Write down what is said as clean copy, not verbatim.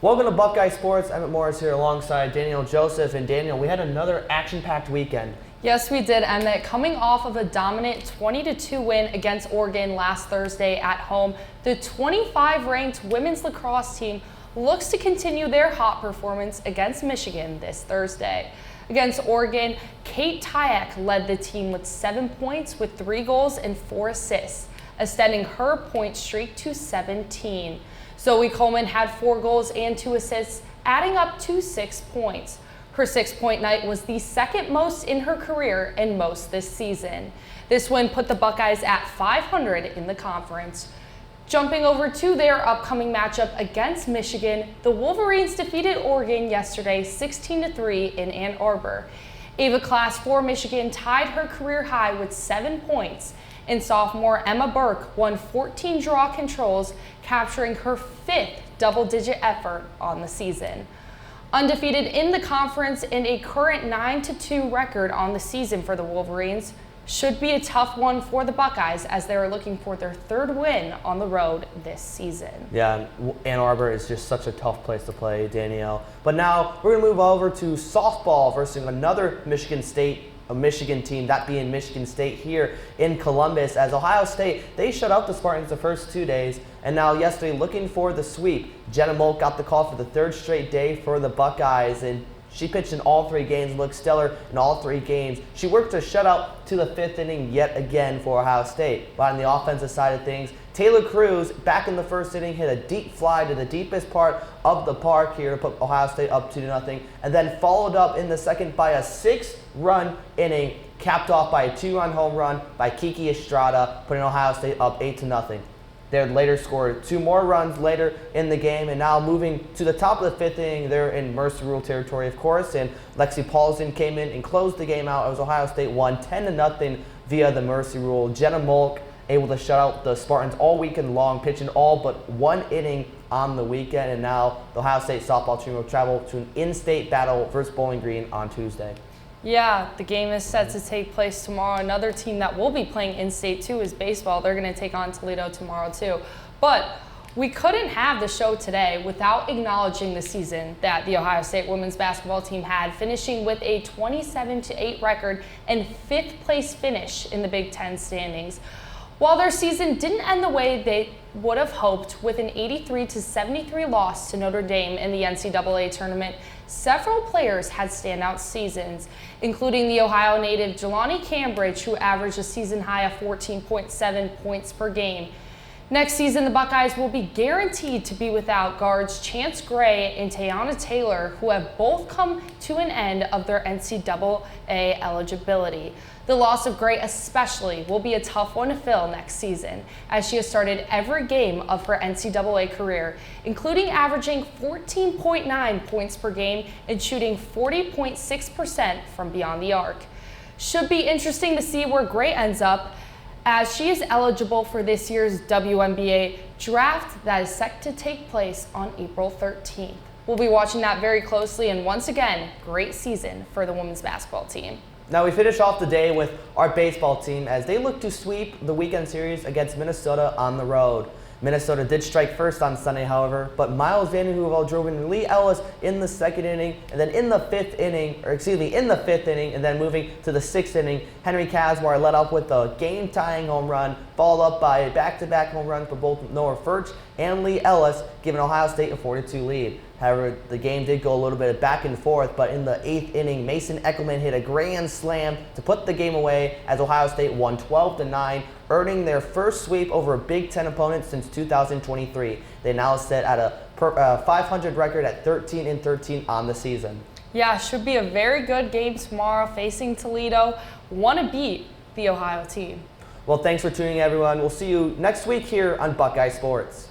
Welcome to Buckeye Sports. Emmett Morris here alongside Daniel Joseph. And Daniel, we had another action-packed weekend. Yes, we did, Emmett. Coming off of a dominant 20-2 win against Oregon last Thursday at home, the 25-ranked women's lacrosse team looks to continue their hot performance against Michigan this Thursday. Against Oregon, Kate Tyack led the team with 7 points with 3 goals and 4 assists, extending her point streak to 17. Zoe Coleman had 4 goals and 2 assists, adding up to 6 points. Her 6-point night was the second most in her career and most this season. This win put the Buckeyes at 500 in the conference. Jumping over to their upcoming matchup against Michigan, the Wolverines defeated Oregon yesterday 16-3 in Ann Arbor. Ava Class for Michigan tied her career high with 7 points, and sophomore Emma Burke won 14 draw controls, capturing her 5th double-digit effort on the season. Undefeated in the conference and a current 9-2 record on the season for the Wolverines, should be a tough one for the Buckeyes as they are looking for their 3rd win on the road this season. Yeah, Ann Arbor is just such a tough place to play, Danielle. But now we're going to move over to softball versus another Michigan team, that being Michigan State here in Columbus, as Ohio State, they shut out the Spartans the first 2 days, and now yesterday looking for the sweep. Jenna Molk got the call for the 3rd straight day for the Buckeyes, and she pitched in all 3 games, looked stellar in all 3 games. She worked a shutout to the 5th inning yet again for Ohio State. But on the offensive side of things, Taylor Cruz, back in the 1st inning, hit a deep fly to the deepest part of the park here to put Ohio State up 2-0, and then followed up in the 2nd by a 6-run inning, capped off by a 2-run home run by Kiki Estrada, putting Ohio State up 8-0. They would later score 2 more runs later in the game, and now moving to the top of the 5th inning, they're in Mercy Rule territory, of course, and Lexi Paulson came in and closed the game out as Ohio State won 10-0 via the Mercy Rule. Jenna Molk able to shut out the Spartans all weekend long, pitching all but 1 inning on the weekend, and now the Ohio State softball team will travel to an in-state battle versus Bowling Green on Tuesday. Yeah, the game is set to take place tomorrow. Another team that will be playing in-state too is baseball. They're going to take on Toledo tomorrow too. But we couldn't have the show today without acknowledging the season that the Ohio State women's basketball team had, finishing with a 27-8 record and 5th place finish in the Big Ten standings. While their season didn't end the way they would have hoped, with an 83-73 loss to Notre Dame in the NCAA tournament, several players had standout seasons, including the Ohio native Jelani Cambridge, who averaged a season high of 14.7 points per game. Next season, the Buckeyes will be guaranteed to be without guards Chance Gray and Tayana Taylor, who have both come to an end of their NCAA eligibility. The loss of Gray especially will be a tough one to fill next season, as she has started every game of her NCAA career, including averaging 14.9 points per game and shooting 40.6% from beyond the arc. Should be interesting to see where Gray ends up, as she is eligible for this year's WNBA draft that is set to take place on April 13th. We'll be watching that very closely, and once again, great season for the women's basketball team. Now we finish off the day with our baseball team as they look to sweep the weekend series against Minnesota on the road. Minnesota did strike first on Sunday, however, but Miles Vandenheuvel drove in Lee Ellis in the 2nd inning, and then in the 5th inning, and then moving to the 6th inning, Henry Kazmar led up with a game-tying home run, followed up by back-to-back home runs for both Noah Furch and Lee Ellis, giving Ohio State a 4-2 lead. However, the game did go a little bit back and forth, but in the 8th inning, Mason Eckelman hit a grand slam to put the game away as Ohio State won 12-9, earning their first sweep over a Big Ten opponent since 2023. They now sit at a 500 record at 13-13 on the season. Yeah, should be a very good game tomorrow facing Toledo. Want to beat the Ohio team. Well, thanks for tuning in, everyone. We'll see you next week here on Buckeye Sports.